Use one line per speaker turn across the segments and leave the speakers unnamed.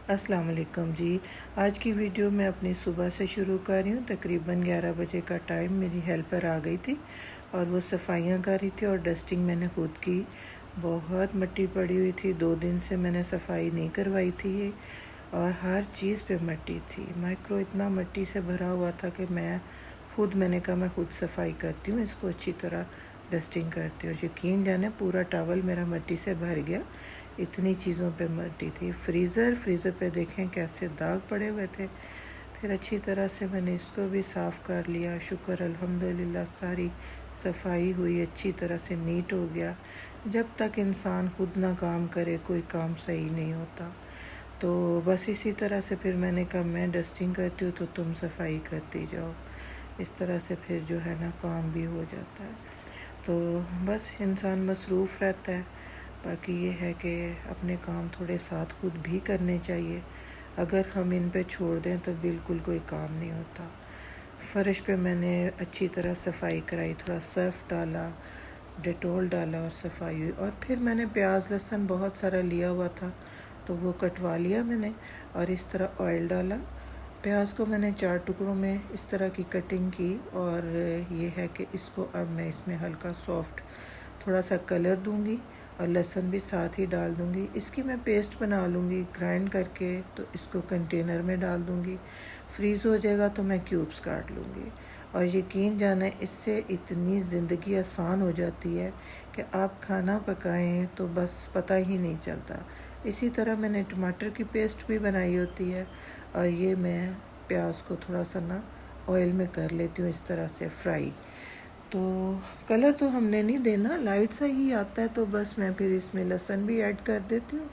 अस्सलाम वालेकुम जी। आज की वीडियो मैं अपनी सुबह से शुरू कर रही हूँ। तकरीबन 11 बजे का टाइम मेरी हेल्पर आ गई थी और वो सफाइयाँ कर रही थी और डस्टिंग मैंने खुद की। बहुत मिट्टी पड़ी हुई थी, 2 दिन से मैंने सफाई नहीं करवाई थी ये, और हर चीज़ पे मिट्टी थी। माइक्रो इतना मिट्टी से भरा हुआ था कि मैंने कहा मैं खुद सफाई करती हूँ, इसको अच्छी तरह डस्टिंग करती हूँ। यकीन जाने पूरा टॉवल मेरा मिट्टी से भर गया, इतनी चीज़ों पे मिट्टी थी। फ्रीज़र पे देखें कैसे दाग पड़े हुए थे। फिर अच्छी तरह से मैंने इसको भी साफ़ कर लिया। शुक्र अल्हम्दुलिल्लाह सारी सफाई हुई, अच्छी तरह से नीट हो गया। जब तक इंसान खुद ना काम करे कोई काम सही नहीं होता। तो बस इसी तरह से फिर मैंने कहा मैं डस्टिंग करती हूँ तो तुम सफाई करती जाओ। इस तरह से फिर जो है ना काम भी हो जाता है। तो बस इंसान मसरूफ़ रहता है। बाकी ये है कि अपने काम थोड़े साथ खुद भी करने चाहिए। अगर हम इन पे छोड़ दें तो बिल्कुल कोई काम नहीं होता। फ़र्श पे मैंने अच्छी तरह सफाई कराई, थोड़ा सर्फ़ डाला, डेटॉल डाला और सफाई हुई। और फिर मैंने प्याज लहसुन बहुत सारा लिया हुआ था तो वो कटवा लिया मैंने और इस तरह ऑयल डाला। प्याज को मैंने 4 टुकड़ों में इस तरह की कटिंग की और ये है कि इसको अब मैं इसमें हल्का सॉफ्ट थोड़ा सा कलर दूंगी और लहसुन भी साथ ही डाल दूंगी। इसकी मैं पेस्ट बना लूँगी ग्राइंड करके, तो इसको कंटेनर में डाल दूंगी। फ्रीज़ हो जाएगा तो मैं क्यूब्स काट लूँगी। और यकीन जाने इससे इतनी ज़िंदगी आसान हो जाती है कि आप खाना पकाएं तो बस पता ही नहीं चलता। इसी तरह मैंने टमाटर की पेस्ट भी बनाई होती है और ये मैं प्याज को थोड़ा सा ना ऑयल में कर लेती हूँ इस तरह से फ्राई। तो कलर तो हमने नहीं देना, लाइट सा ही आता है, तो बस मैं फिर इसमें लहसुन भी ऐड कर देती हूँ।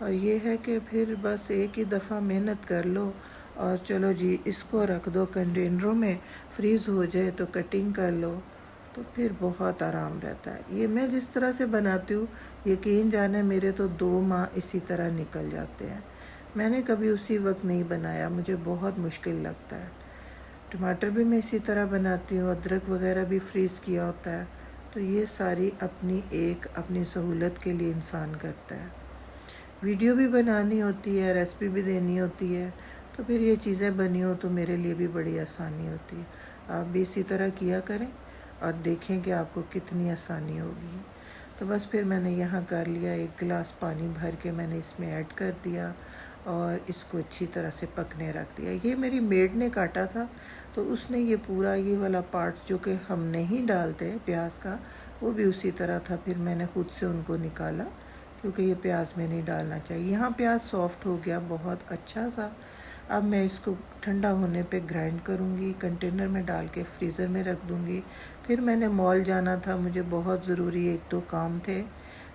और ये है कि फिर बस एक ही दफ़ा मेहनत कर लो और चलो जी इसको रख दो कंटेनरों में, फ्रीज़ हो जाए तो कटिंग कर लो, तो फिर बहुत आराम रहता है। ये मैं जिस तरह से बनाती हूँ, यकीन जाने मेरे तो 2 माह इसी तरह निकल जाते हैं। मैंने कभी उसी वक्त नहीं बनाया, मुझे बहुत मुश्किल लगता है। टमाटर भी मैं इसी तरह बनाती हूँ, अदरक वगैरह भी फ्रीज़ किया होता है। तो ये सारी अपनी सहूलत के लिए इंसान करता है। वीडियो भी बनानी होती है, रेसिपी भी देनी होती है, तो फिर ये चीज़ें बनी हो तो मेरे लिए भी बड़ी आसानी होती है। आप भी इसी तरह किया करें और देखें कि आपको कितनी आसानी होगी। तो बस फिर मैंने यहाँ कर लिया, 1 गिलास पानी भर के मैंने इसमें ऐड कर दिया और इसको अच्छी तरह से पकने रख दिया। ये मेरी मेड ने काटा था तो उसने ये पूरा ये वाला पार्ट जो कि हम नहीं डालते प्याज का, वो भी उसी तरह था। फिर मैंने खुद से उनको निकाला क्योंकि ये प्याज में नहीं डालना चाहिए। यहाँ प्याज सॉफ्ट हो गया बहुत अच्छा सा। अब मैं इसको ठंडा होने पे ग्राइंड करूँगी, कंटेनर में डाल के फ्रीज़र में रख दूँगी। फिर मैंने मॉल जाना था, मुझे बहुत ज़रूरी 1-2 काम थे।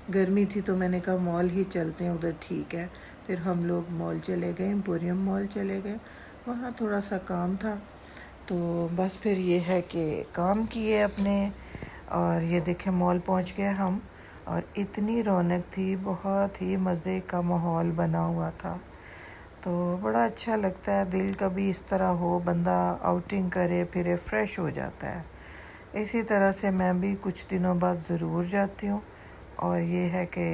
गर्मी थी तो मैंने कहा मॉल ही चलते हैं, उधर ठीक है। फिर हम लोग मॉल चले गए, एम्पोरियम मॉल चले गए, वहाँ थोड़ा सा काम था। तो बस फिर ये है कि काम किए अपने और ये देखें मॉल पहुँच गए हम। और इतनी रौनक थी, बहुत ही मज़े का माहौल बना हुआ था। तो बड़ा अच्छा लगता है, दिल कभी इस तरह हो बंदा आउटिंग करे फिरे फ्रेश हो जाता है। इसी तरह से मैं भी कुछ दिनों बाद ज़रूर जाती हूँ और ये है कि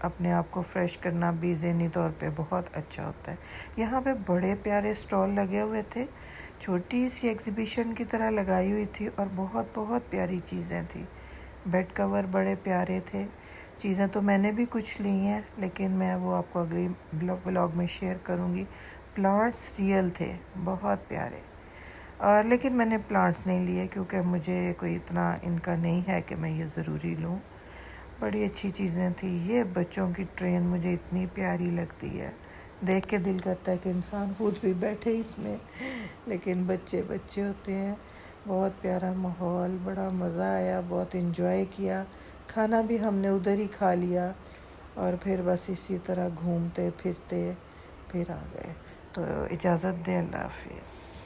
अपने आप को फ्रेश करना भी ज़हनी तौर पे बहुत अच्छा होता है। यहाँ पे बड़े प्यारे स्टॉल लगे हुए थे, छोटी सी एग्ज़िबिशन की तरह लगाई हुई थी और बहुत बहुत प्यारी चीज़ें थी। बेड कवर बड़े प्यारे थे। चीज़ें तो मैंने भी कुछ ली हैं लेकिन मैं वो आपको अगली व्लॉग में शेयर करूँगी। प्लांट्स रियल थे, बहुत प्यारे। और लेकिन मैंने प्लांट्स नहीं लिए क्योंकि मुझे कोई इतना इनका नहीं है कि मैं ये ज़रूरी लूँ। बड़ी अच्छी चीज़ें थी। ये बच्चों की ट्रेन मुझे इतनी प्यारी लगती है, देख के दिल करता है कि इंसान खुद भी बैठे इसमें, लेकिन बच्चे बच्चे होते हैं। बहुत प्यारा माहौल, बड़ा मज़ा आया, बहुत इन्जॉय किया। खाना भी हमने उधर ही खा लिया और फिर बस इसी तरह घूमते फिरते फिर आ गए। तो इजाज़त दें, अल्लाह हाफिज़।